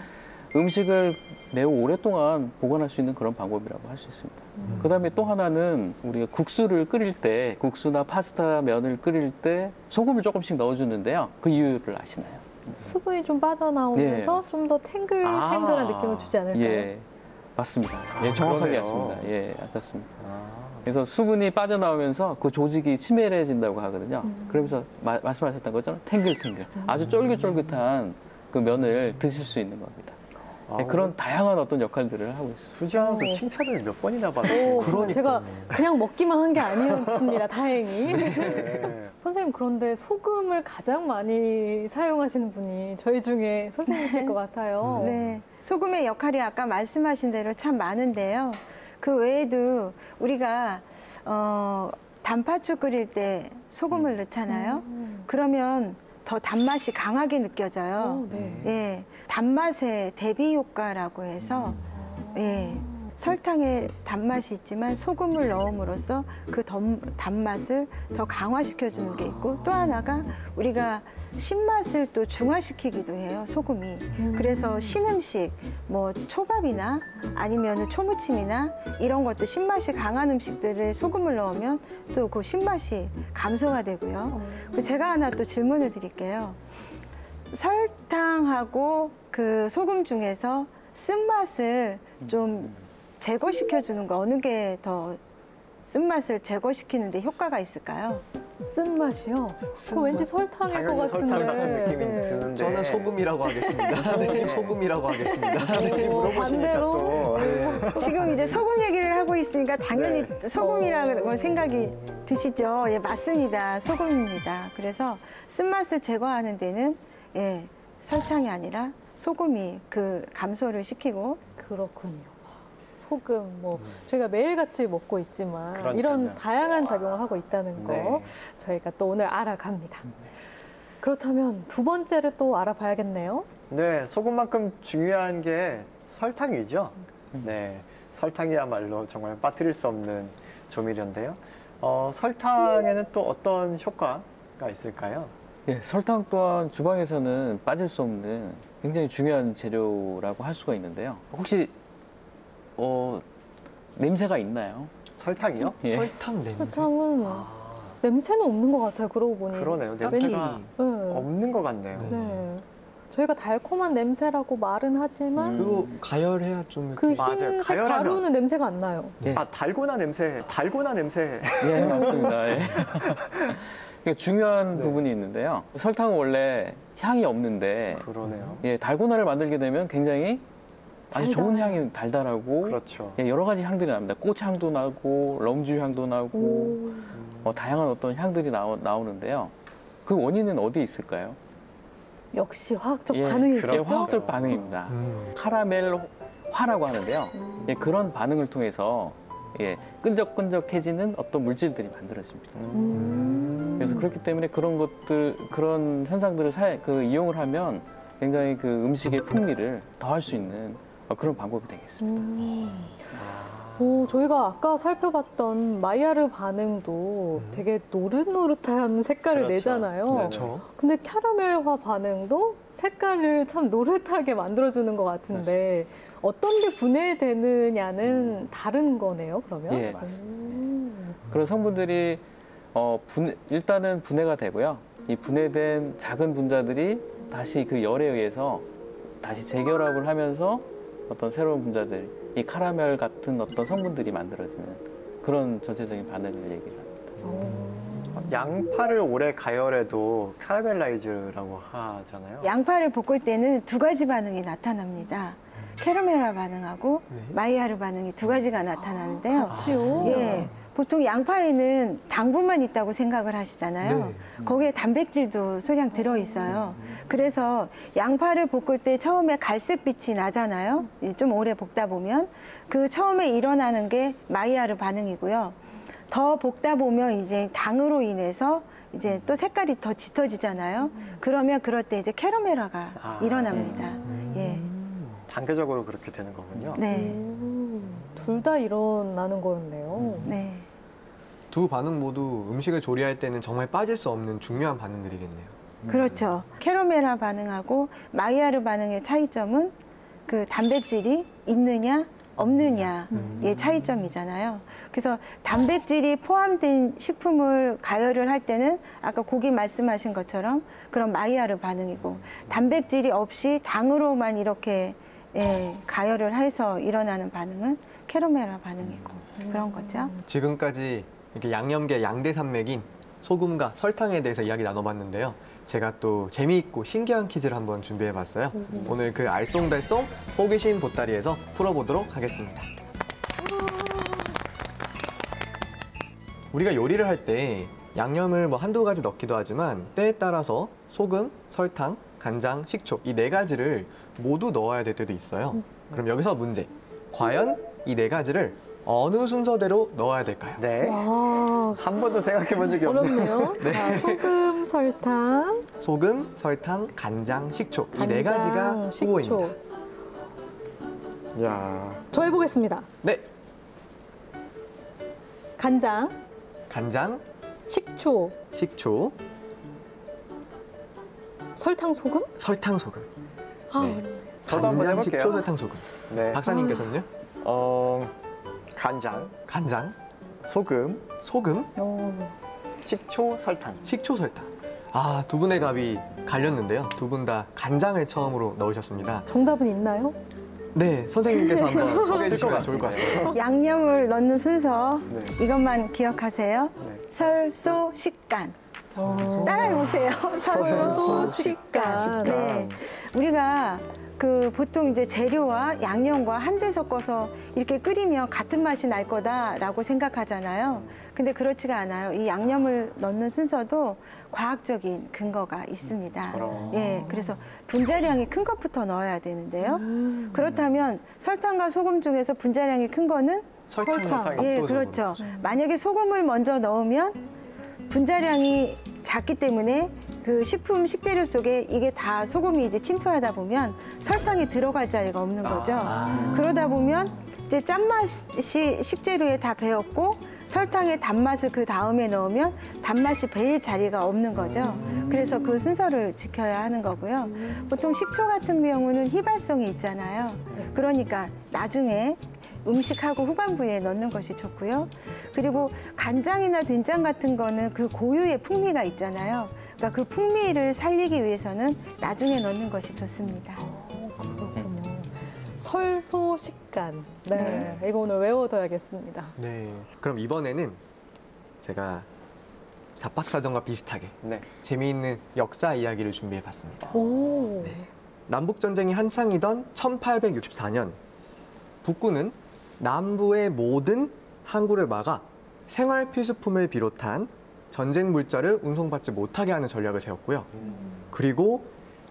음식을 매우 오랫동안 보관할 수 있는 그런 방법이라고 할 수 있습니다. 그다음에 또 하나는 우리가 국수를 끓일 때 국수나 파스타 면을 끓일 때 소금을 조금씩 넣어주는데요. 그 이유를 아시나요? 수분이 좀 빠져나오면서 좀 더 탱글탱글한 느낌을 주지 않을까요? 예, 맞습니다. 예, 정확하게 그러네요. 아십니다. 예, 맞습니다. 아. 그래서 수분이 빠져나오면서 그 조직이 치밀해진다고 하거든요. 그러면서 말씀하셨던 것처럼 탱글탱글, 아주 쫄깃쫄깃한 그 면을 드실 수 있는 겁니다. 네, 그런 다양한 어떤 역할들을 하고 있습니다. 수지 아나운서 오. 칭찬을 몇 번이나 받았어요. 그러니까요. 제가 그냥 먹기만 한 게 아니었습니다. 다행히. 네. 선생님, 그런데 소금을 가장 많이 사용하시는 분이 저희 중에 선생님이실 것 같아요. 네. 소금의 역할이 아까 말씀하신 대로 참 많은데요. 그 외에도 우리가 단팥죽 끓일 때 소금을 넣잖아요. 그러면 더 단맛이 강하게 느껴져요. 네. 예, 단맛의 대비 효과라고 해서 예, 설탕에 단맛이 있지만 소금을 넣음으로써 그 단맛을 더 강화시켜주는 게 있고, 또 하나가 우리가 신맛을 또 중화시키기도 해요, 소금이. 그래서 신음식, 뭐 초밥이나 아니면 초무침이나 이런 것도 신맛이 강한 음식들을 소금을 넣으면 또 그 신맛이 감소가 되고요. 제가 하나 또 질문을 드릴게요. 설탕하고 그 소금 중에서 쓴맛을 좀 제거시켜주는 거 어느 게 더 쓴맛을 제거시키는데 효과가 있을까요? 쓴맛이요? 그럼 왠지 설탕일 것 당연히 같은데. 설탕 같은 느낌이 네. 드는데 저는 소금이라고 하겠습니다. 네, 소금이라고 하겠습니다. 이렇게 물어보시니까 반대로? 또 지금 이제 소금 얘기를 하고 있으니까 당연히 소금이라고 생각이 드시죠? 예, 맞습니다. 소금입니다. 그래서 쓴맛을 제거하는 데는 예, 설탕이 아니라 소금이 그 감소를 시키고 그렇군요. 소금, 뭐 저희가 매일같이 먹고 있지만 그러니까요. 이런 다양한 작용을 하고 있다는 거 네. 저희가 또 오늘 알아갑니다. 그렇다면 두 번째를 또 알아봐야겠네요. 네, 소금만큼 중요한 게 설탕이죠. 네, 설탕이야말로 정말 빠뜨릴 수 없는 조미료인데요. 설탕에는 또 어떤 효과가 있을까요? 예, 설탕 또한 주방에서는 빠질 수 없는 굉장히 중요한 재료라고 할 수가 있는데요. 혹시 냄새가 있나요? 설탕이요? 예. 설탕 냄새. 설탕은 아, 냄새는 없는 것 같아요. 그러고 보니. 그러네요. 왠지- 냄새가 네. 없는 것 같네요. 네. 저희가 달콤한 냄새라고 말은 하지만 그리고 가열해야 좀 그 이렇게 맞아요. 흰색 가열하면- 가루는 냄새가 안 나요. 예. 아, 달고나 냄새. 예, 맞습니다. 예. 그러니까 중요한 네. 부분이 있는데요. 설탕은 원래 향이 없는데 그러네요. 예, 달고나를 만들게 되면 굉장히 아주 좋은 향이 달달하고 그렇죠. 예, 여러 가지 향들이 납니다. 꽃향도 나고 럼주 향도 나고 다양한 어떤 향들이 나오는데요. 그 원인은 어디에 있을까요? 역시 화학적 예, 반응이겠죠? 그렇죠. 화학적 반응입니다. 카라멜 화라고 하는데요. 예, 그런 반응을 통해서 예, 끈적끈적해지는 어떤 물질들이 만들어집니다. 그래서 그렇기 때문에 그런 현상들을 이용을 하면 굉장히 그 음식의 풍미를 더할 수 있는 그런 방법이 되겠습니다. 저희가 아까 살펴봤던 마이야르 반응도 되게 노릇노릇한 색깔을 그렇죠. 내잖아요. 네네. 그렇죠. 근데 캐러멜화 반응도 색깔을 참 노릇하게 만들어주는 것 같은데 어떤 게 분해되느냐는 다른 거네요, 그러면? 예, 그런 성분들이 일단은 분해가 되고요. 이 분해된 작은 분자들이 다시 그 열에 의해서 다시 재결합을 하면서 어떤 새로운 분자들, 이 카라멜 같은 어떤 성분들이 만들어지는 그런 전체적인 반응을 얘기를 합니다. 양파를 오래 가열해도 카라멜라이즈라고 하잖아요. 양파를 볶을 때는 두 가지 반응이 나타납니다. 캐러멜화 반응하고 네. 마이야르 반응이 두 가지가 나타나는데요. 같이요? 예, 보통 양파에는 당분만 있다고 생각을 하시잖아요. 네. 거기에 단백질도 소량 들어 있어요. 그래서 양파를 볶을 때 처음에 갈색빛이 나잖아요. 좀 오래 볶다 보면 그 처음에 일어나는 게 마이야르 반응이고요. 더 볶다 보면 이제 당으로 인해서 이제 또 색깔이 더 짙어지잖아요. 그러면 그럴 때 이제 캐러멜화가 일어납니다. 예, 단계적으로 그렇게 되는 거군요. 네, 둘 다 일어나는 거였네요. 네. 두 반응 모두 음식을 조리할 때는 정말 빠질 수 없는 중요한 반응들이겠네요. 그렇죠. 캐러멜화 반응하고 마이야르 반응의 차이점은 그 단백질이 있느냐 없느냐의 차이점이잖아요. 그래서 단백질이 포함된 식품을 가열을 할 때는 아까 고기 말씀하신 것처럼 그런 마이야르 반응이고, 단백질이 없이 당으로만 이렇게 가열을 해서 일어나는 반응은 캐러멜화 반응이고 그런 거죠. 지금까지 이렇게 양념계 양대산맥인 소금과 설탕에 대해서 이야기 나눠봤는데요. 제가 또 재미있고 신기한 퀴즈를 한번 준비해봤어요. 오늘 그 알쏭달쏭 호기심 보따리에서 풀어보도록 하겠습니다. 우리가 요리를 할 때 양념을 뭐 한두 가지 넣기도 하지만 때에 따라서 소금, 설탕, 간장, 식초 이 네 가지를 모두 넣어야 될 때도 있어요. 그럼 여기서 문제. 과연 이 네 가지를 어느 순서대로 넣어야 될까요? 네. 와, 한 번도 생각해 본 적이 없네요. 어렵네요. 자, 소금, 설탕, 소금, 설탕, 간장, 식초. 이 네 가지가 간장, 식초. 후보입니다. 야, 저 해보겠습니다. 네. 간장, 간장, 식초, 식초, 설탕, 소금? 설탕, 소금. 아, 네. 어렵네요. 저도 한번 간장, 해볼게요. 식초, 설탕, 소금. 네. 박사님께서는요? 간장, 간장, 소금, 소금, 식초, 설탕. 식초, 설탕. 아, 두 분의 답이 갈렸는데요. 두 분 다 간장을 처음으로 넣으셨습니다. 정답은 있나요? 네, 선생님께서 한번 소개해 주시면 좋을 것 같습니다. 양념을 넣는 순서 네. 이것만 기억하세요. 네. 설소 식간. 따라해 보세요. 설소 식간. 네. 우리가 그 보통 이제 재료와 양념과 한데 섞어서 이렇게 끓이면 같은 맛이 날 거다라고 생각하잖아요. 근데 그렇지가 않아요. 이 양념을 넣는 순서도 과학적인 근거가 있습니다. 예, 그래서 분자량이 큰 것부터 넣어야 되는데요. 그렇다면 설탕과 소금 중에서 분자량이 큰 거는 설탕. 예, 압도적으로. 그렇죠. 만약에 소금을 먼저 넣으면 분자량이 작기 때문에 그 식품 식재료 속에 이게 다 소금이 이제 침투하다 보면 설탕이 들어갈 자리가 없는 거죠. 그러다 보면 이제 짠맛이 식재료에 다 배었고 설탕의 단맛을 그 다음에 넣으면 단맛이 배일 자리가 없는 거죠. 그래서 그 순서를 지켜야 하는 거고요. 보통 식초 같은 경우는 휘발성이 있잖아요. 그러니까 나중에 음식하고 후반부에 넣는 것이 좋고요. 그리고 간장이나 된장 같은 거는 그 고유의 풍미가 있잖아요. 그러니까 그 풍미를 살리기 위해서는 나중에 넣는 것이 좋습니다. 그렇군요. 설소 식간. 네, 이거 오늘 외워둬야겠습니다. 네. 그럼 이번에는 제가 잡학사전과 비슷하게 네. 재미있는 역사 이야기를 준비해 봤습니다. 오. 남북전쟁이 한창이던 1864년 북군은 남부의 모든 항구를 막아 생활 필수품을 비롯한 전쟁 물자를 운송받지 못하게 하는 전략을 세웠고요. 그리고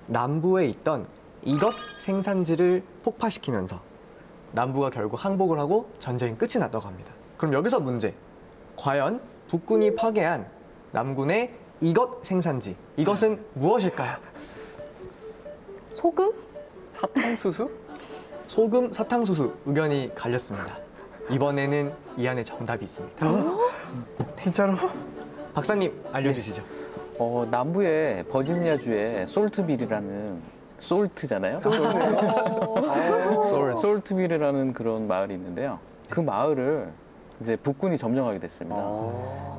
남부에 있던 이것 생산지를 폭파시키면서 남부가 결국 항복을 하고 전쟁이 끝이 났다고 합니다. 그럼 여기서 문제. 과연 북군이 파괴한 남군의 이것 생산지, 이것은 무엇일까요? 소금? 사탕수수? 소금, 사탕수수 의견이 갈렸습니다. 이번에는 이 안에 정답이 있습니다. 진짜로? 박사님 알려주시죠. 남부의 버지니아주의 솔트빌이라는 솔트잖아요. 솔트빌이라는 그런 마을이 있는데요. 그 마을을 이제 북군이 점령하게 됐습니다.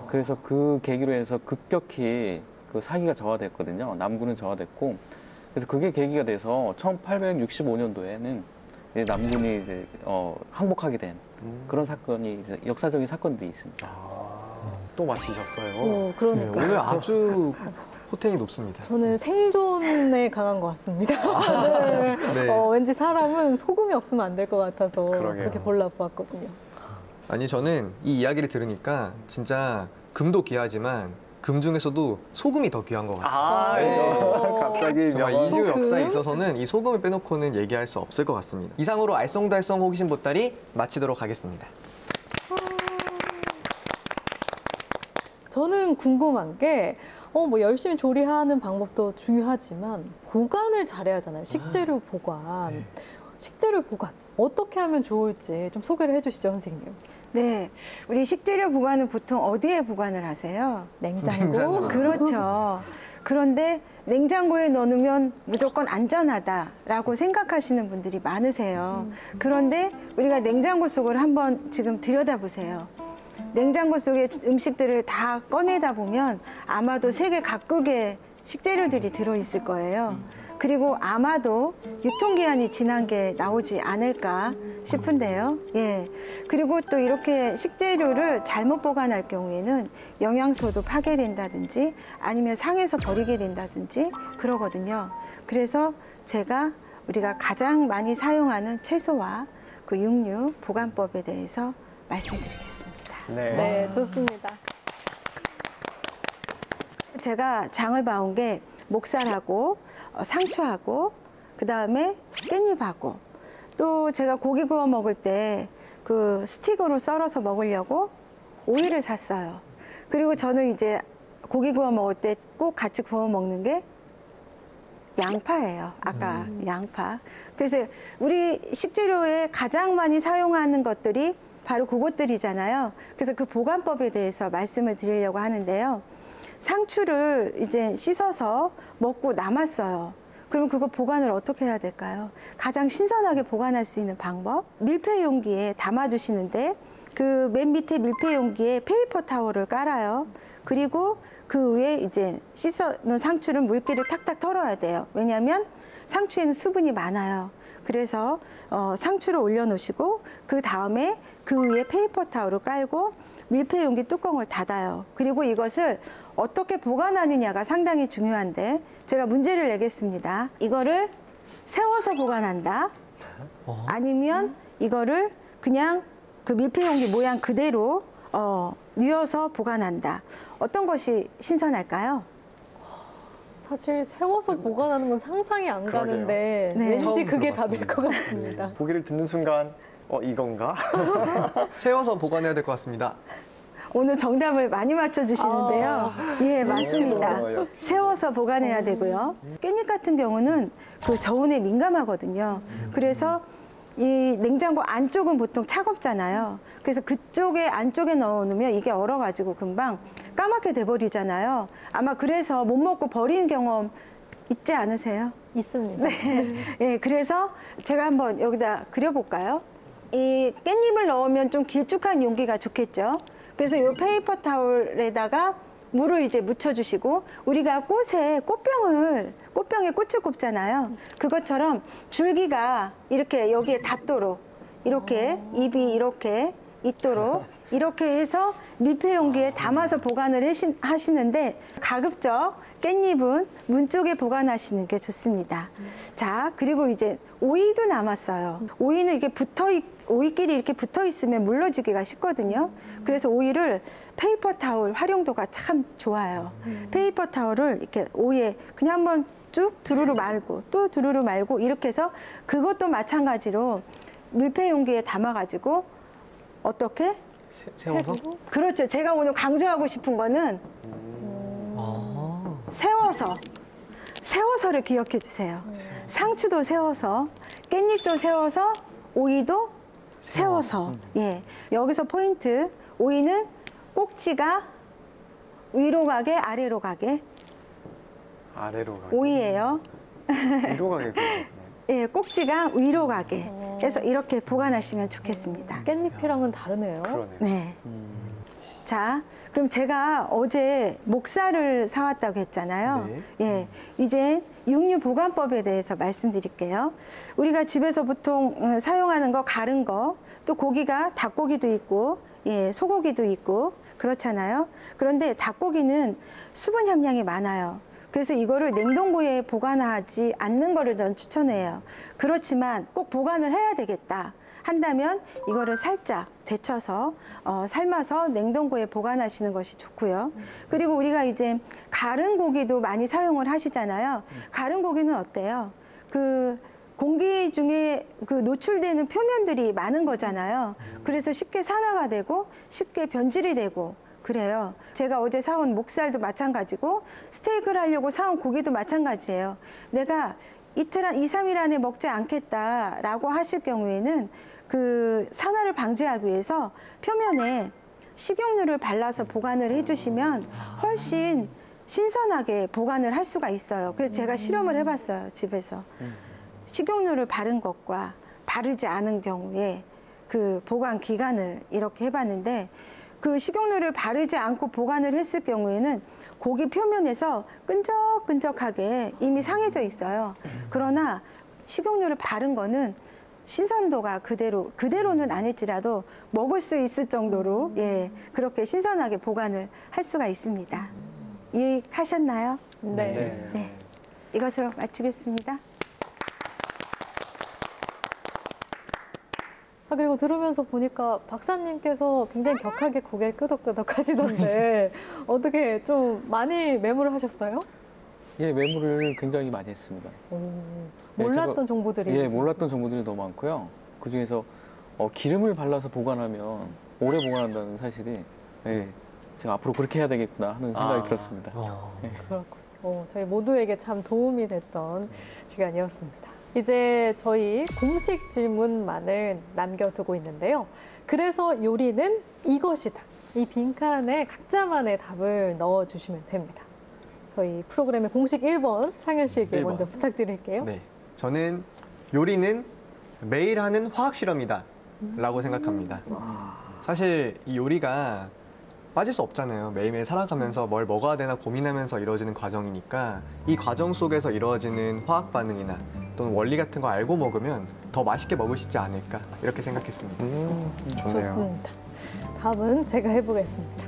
그래서 그 계기로 해서 급격히 그 사기가 저하됐거든요. 남군은 저하됐고, 그래서 그게 계기가 돼서 1865년도에는 남군이 이제 항복하게 된 그런 사건이 이제 역사적인 사건들이 있습니다. 또 맞히셨어요. 오, 그러니까. 오늘 아주 포텐이 높습니다. 저는 생존에 강한 것 같습니다. 네. 네. 왠지 사람은 소금이 없으면 안 될 것 같아서 그러게요. 그렇게 골라보았거든요. 아니 저는 이 이야기를 들으니까 진짜 금도 귀하지만 금 중에서도 소금이 더 귀한 것 같아요. 이거 갑자기 정말 명언. 인류 소금? 역사에 있어서는 이 소금을 빼놓고는 얘기할 수 없을 것 같습니다. 이상으로 알쏭달쏭 호기심 보따리 마치도록 하겠습니다. 저는 궁금한 게, 뭐 열심히 조리하는 방법도 중요하지만 보관을 잘해야 하잖아요. 식재료 보관. 네. 식재료 보관 어떻게 하면 좋을지 좀 소개를 해주시죠, 선생님. 네, 우리 식재료 보관은 보통 어디에 보관을 하세요? 냉장고. 그렇죠. 그런데 냉장고에 넣으면 무조건 안전하다라고 생각하시는 분들이 많으세요. 그런데 우리가 냉장고 속을 한번 지금 들여다보세요. 냉장고 속에 음식들을 다 꺼내다 보면 아마도 세계 각국의 식재료들이 들어있을 거예요. 그리고 아마도 유통기한이 지난 게 나오지 않을까 싶은데요. 예. 그리고 또 이렇게 식재료를 잘못 보관할 경우에는 영양소도 파괴된다든지 아니면 상해서 버리게 된다든지 그러거든요. 그래서 제가 우리가 가장 많이 사용하는 채소와 그 육류 보관법에 대해서 말씀드리겠습니다. 네. 네, 좋습니다. 제가 장을 봐온 게 목살하고 상추하고 그다음에 깻잎하고 또 제가 고기 구워 먹을 때 그 스틱으로 썰어서 먹으려고 오이를 샀어요. 그리고 저는 이제 고기 구워 먹을 때 꼭 같이 구워 먹는 게 양파예요. 아까 양파. 그래서 우리 식재료에 가장 많이 사용하는 것들이 바로 그것들이잖아요. 그래서 그 보관법에 대해서 말씀을 드리려고 하는데요. 상추를 이제 씻어서 먹고 남았어요. 그럼 그거 보관을 어떻게 해야 될까요? 가장 신선하게 보관할 수 있는 방법, 밀폐 용기에 담아두시는데 그 맨 밑에 밀폐 용기에 페이퍼 타월을 깔아요. 그리고 그 위에 이제 씻어놓은 상추를 물기를 탁탁 털어야 돼요. 왜냐하면 상추에는 수분이 많아요. 그래서 상추를 올려놓으시고 그 다음에 그 위에 페이퍼 타월을 깔고 밀폐 용기 뚜껑을 닫아요. 그리고 이것을 어떻게 보관하느냐가 상당히 중요한데 제가 문제를 내겠습니다. 이거를 세워서 보관한다. 아니면 이거를 그냥 그 밀폐 용기 모양 그대로 뉘어서 보관한다. 어떤 것이 신선할까요? 사실 세워서 보관하는 건 상상이 안 그러게요. 가는데 네. 왠지 처음 그게 답일 들어봤습니다. 것 같습니다. 보기를 듣는 순간 이건가? 세워서 보관해야 될 것 같습니다. 오늘 정답을 많이 맞춰주시는데요. 예, 맞습니다. 역시. 세워서 보관해야 되고요. 깻잎 같은 경우는 그 저온에 민감하거든요. 그래서 이 냉장고 안쪽은 보통 차갑잖아요. 그래서 그쪽에 안쪽에 넣어놓으면 이게 얼어가지고 금방 까맣게 돼버리잖아요. 아마 그래서 못 먹고 버리는 경험 있지 않으세요? 있습니다. 예, 그래서 제가 한번 여기다 그려볼까요? 이 깻잎을 넣으면 좀 길쭉한 용기가 좋겠죠. 그래서 이 페이퍼 타올에다가 물을 이제 묻혀주시고 우리가 꽃에 꽃병에 꽃을 꼽잖아요. 그것처럼 줄기가 이렇게 여기에 닿도록 이렇게 잎이 이렇게 있도록 이렇게 해서 밀폐 용기에 담아서 보관을 하시는데 가급적 깻잎은 문 쪽에 보관하시는 게 좋습니다. 자, 그리고 이제 오이도 남았어요. 오이는 이게 오이끼리 이렇게 붙어 있으면 물러지기가 쉽거든요. 그래서 오이를 페이퍼 타올 활용도가 참 좋아요. 페이퍼 타올을 이렇게 오이에 그냥 한번 쭉 두루루 말고 또 두루루 말고 이렇게 해서 그것도 마찬가지로 밀폐 용기에 담아가지고 어떻게? 세워서? 그렇죠. 제가 오늘 강조하고 싶은 거는 세워서를 기억해 주세요. 상추도 세워서, 깻잎도 세워서, 오이도 세워서. 예. 여기서 포인트. 오이는 꼭지가 위로 가게, 아래로 가게. 아래로 가게. 오이예요. 위로 가게 그러셨네요. 예, 꼭지가 위로 가게. 그래서 이렇게 보관하시면 좋겠습니다. 깻잎이랑은 다르네요. 그러네요. 네. 자, 그럼 제가 어제 목살을 사왔다고 했잖아요. 네. 예, 이제 육류 보관법에 대해서 말씀드릴게요. 우리가 집에서 보통 사용하는 거, 가른 거, 또 고기가 닭고기도 있고, 예, 소고기도 있고, 그렇잖아요. 그런데 닭고기는 수분 함량이 많아요. 그래서 이거를 냉동고에 보관하지 않는 거를 전 추천해요. 그렇지만 꼭 보관을 해야 되겠다 한다면 이거를 살짝 데쳐서 삶아서 냉동고에 보관하시는 것이 좋고요. 그리고 우리가 이제 가른 고기도 많이 사용을 하시잖아요. 가른 고기는 어때요? 그 공기 중에 그 노출되는 표면들이 많은 거잖아요. 그래서 쉽게 산화가 되고 쉽게 변질이 되고 그래요. 제가 어제 사온 목살도 마찬가지고 스테이크를 하려고 사온 고기도 마찬가지예요. 내가 이틀, 2, 3일 안에 먹지 않겠다라고 하실 경우에는 그 산화를 방지하기 위해서 표면에 식용유를 발라서 보관을 해주시면 훨씬 신선하게 보관을 할 수가 있어요. 그래서 제가 실험을 해봤어요, 집에서. 식용유를 바른 것과 바르지 않은 경우에 그 보관 기간을 이렇게 해봤는데 그 식용유를 바르지 않고 보관을 했을 경우에는 고기 표면에서 끈적끈적하게 이미 상해져 있어요. 그러나 식용유를 바른 거는 신선도가 그대로는 아닐지라도 먹을 수 있을 정도로 예, 그렇게 신선하게 보관을 할 수가 있습니다. 이해하셨나요? 네. 네. 이것으로 마치겠습니다. 그리고 들으면서 보니까 박사님께서 굉장히 격하게 고개를 끄덕끄덕 하시던데 어떻게 좀 많이 메모를 하셨어요? 예, 메모를 굉장히 많이 했습니다. 몰랐던 제가, 정보들이 예, 있어요. 몰랐던 정보들이 너무 많고요. 그 중에서 기름을 발라서 보관하면 오래 보관한다는 사실이 제가 앞으로 그렇게 해야 되겠구나 하는 생각이 들었습니다. 그렇군요. 저희 모두에게 참 도움이 됐던 시간이었습니다. 이제 저희 공식 질문만을 남겨두고 있는데요. 그래서 요리는 이것이다. 이 빈칸에 각자만의 답을 넣어주시면 됩니다. 저희 프로그램의 공식 1번 창현 씨에게 1번. 먼저 부탁드릴게요. 네, 저는 요리는 매일 하는 화학 실험이다 라고 생각합니다. 사실 이 요리가 빠질 수 없잖아요. 매일매일 살아가면서 뭘 먹어야 되나 고민하면서 이루어지는 과정이니까 이 과정 속에서 이루어지는 화학 반응이나 또는 원리 같은 거 알고 먹으면 더 맛있게 먹을 수 있지 않을까 이렇게 생각했습니다. 좋네요. 좋습니다. 다음은 제가 해보겠습니다.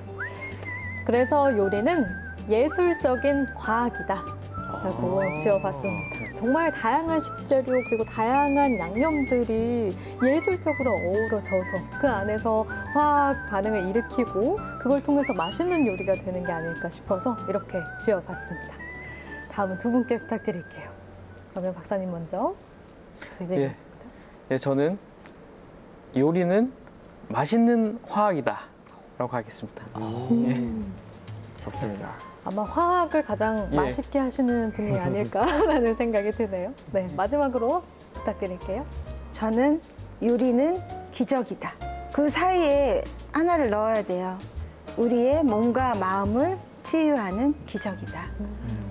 그래서 요리는 예술적인 과학이다 라고 지어봤습니다. 정말 다양한 식재료 그리고 다양한 양념들이 예술적으로 어우러져서 그 안에서 화학 반응을 일으키고 그걸 통해서 맛있는 요리가 되는 게 아닐까 싶어서 이렇게 지어봤습니다. 다음은 두 분께 부탁드릴게요. 그러면 박사님 먼저 부탁드리겠습니다. 네, 저는 요리는 맛있는 화학이다 라고 하겠습니다. 좋습니다. 아마 화학을 가장 맛있게 하시는 분이 아닐까라는 생각이 드네요. 네, 마지막으로 부탁드릴게요. 저는 요리는 기적이다. 그 사이에 하나를 넣어야 돼요. 우리의 몸과 마음을 치유하는 기적이다.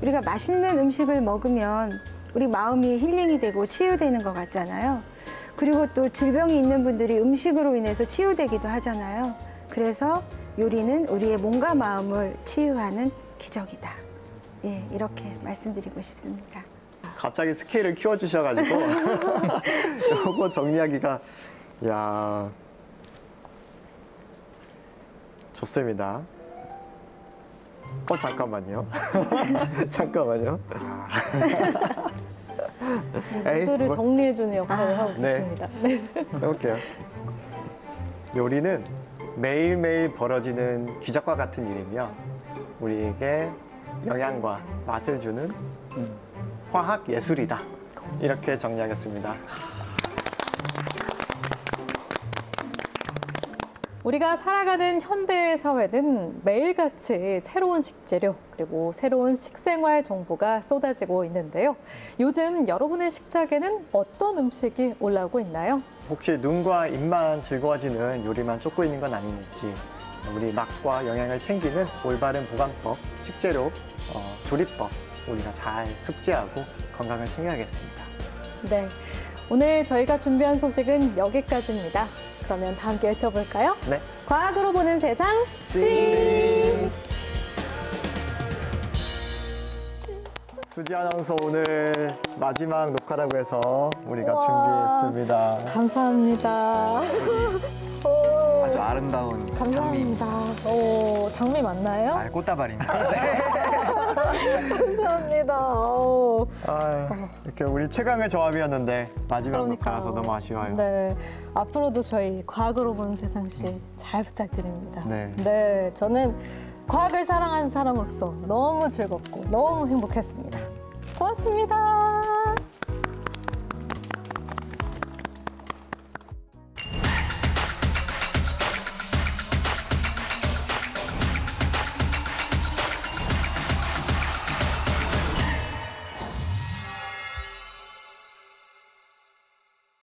우리가 맛있는 음식을 먹으면 우리 마음이 힐링이 되고 치유되는 것 같잖아요. 그리고 또 질병이 있는 분들이 음식으로 인해서 치유되기도 하잖아요. 그래서 요리는 우리의 몸과 마음을 치유하는 기적이다. 예, 이렇게 말씀드리고 싶습니다. 갑자기 스케일을 키워주셔가지고 이거 정리하기가 좋습니다. 잠깐만요. 잠깐만요. 모두를 정리해주는 역할을 하고 계십니다. 네. 해볼게요. 요리는 매일매일 벌어지는 기적과 같은 일이며 우리에게 영양과 맛을 주는 화학 예술이다. 이렇게 정리하겠습니다. 우리가 살아가는 현대 사회는 매일같이 새로운 식재료 그리고 새로운 식생활 정보가 쏟아지고 있는데요. 요즘 여러분의 식탁에는 어떤 음식이 올라오고 있나요? 혹시 눈과 입만 즐거워지는 요리만 쫓고 있는 건 아닌지 우리 맛과 영양을 챙기는 올바른 보관법, 식재료, 조리법 우리가 잘 숙지하고 건강을 챙겨야겠습니다. 네, 오늘 저희가 준비한 소식은 여기까지입니다. 그러면 다 함께 외쳐볼까요? 네. 과학으로 보는 세상 씨. 수지 아나운서 오늘 마지막 녹화라고 해서 우리가 우와. 준비했습니다. 감사합니다. 아주 아름다운 장미. 감사합니다. 장미 맞나요? 꽃다발입니다. 감사합니다. 이렇게 우리 최강의 조합이었는데 마지막 녹화라서 너무 아쉬워요. 네, 앞으로도 저희 과학으로 보는 세상씨 잘 부탁드립니다. 네. 저는 과학을 사랑하는 사람으로서 너무 즐겁고 너무 행복했습니다. 고맙습니다.